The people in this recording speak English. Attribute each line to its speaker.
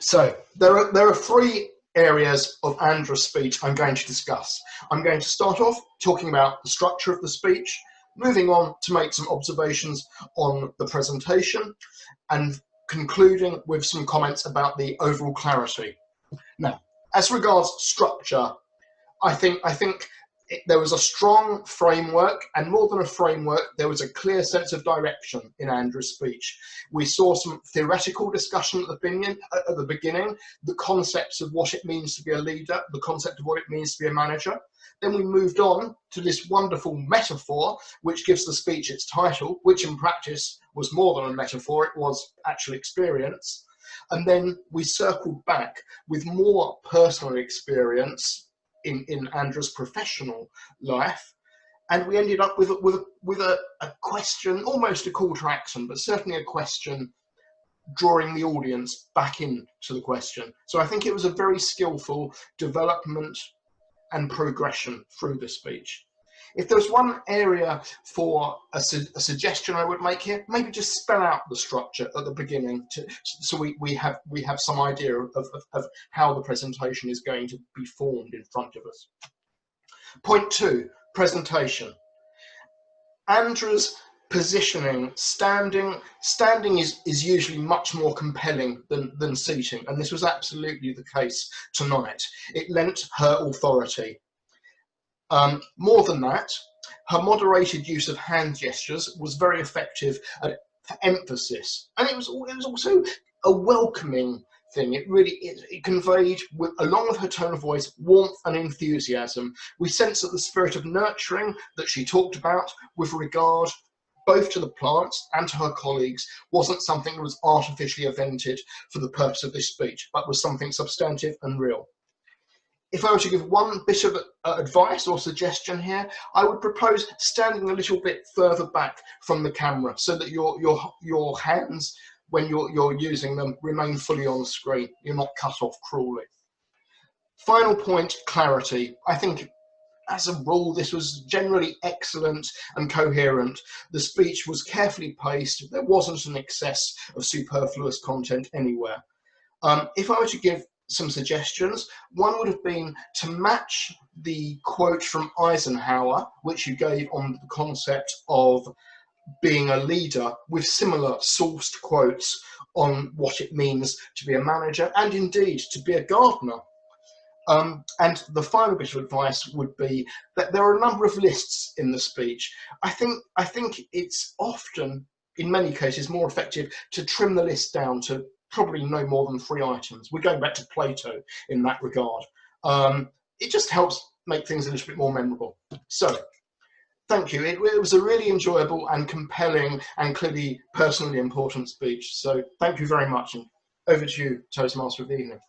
Speaker 1: So there are three areas of Andra's speech I'm going to discuss. I'm going to start off talking about the structure of the speech, moving on to make some observations on the presentation, and concluding with some comments about the overall clarity. Now, as regards structure, I think there was a strong framework, and more than a framework, there was a clear sense of direction in Andra's speech. We saw some theoretical discussion at the beginning, the concepts of what it means to be a leader, the concept of what it means to be a manager. Then we moved on to this wonderful metaphor, which gives the speech its title, which in practice was more than a metaphor, it was actual experience. And then we circled back with more personal experience in Andra's professional life, and we ended up with a question, almost a call to action, but certainly a question drawing the audience back into the question. So I think it was a very skillful development and progression through the speech. If there's one area for a suggestion I would make here, maybe just spell out the structure at the beginning so we have some idea of how the presentation is going to be formed in front of us. Point 2, presentation. Andra's positioning, standing is usually much more compelling than seating, and this was absolutely the case tonight. It lent her authority. More than that, her moderated use of hand gestures was very effective at emphasis, and it was also a welcoming thing. It conveyed, along with her tone of voice, warmth and enthusiasm. We sense that the spirit of nurturing that she talked about with regard both to the plants and to her colleagues wasn't something that was artificially invented for the purpose of this speech, but was something substantive and real. If I were to give one bit of advice or suggestion here, I would propose standing a little bit further back from the camera so that your hands, when you're using them, remain fully on the screen. You're not cut off cruelly. Final point, clarity. I think as a rule, this was generally excellent and coherent. The speech was carefully paced. There wasn't an excess of superfluous content anywhere. If I were to give some suggestions, one would have been to match the quote from Eisenhower, which you gave on the concept of being a leader, with similar sourced quotes on what it means to be a manager and indeed to be a gardener. And the final bit of advice would be that there are a number of lists in the speech. I think it's often, in many cases, more effective to trim the list down to probably no more than 3 items. We're going back to Plato in that regard. It just helps make things a little bit more memorable. So, thank you. It was a really enjoyable and compelling and clearly personally important speech. So, thank you very much. And over to you, Toastmaster of the evening.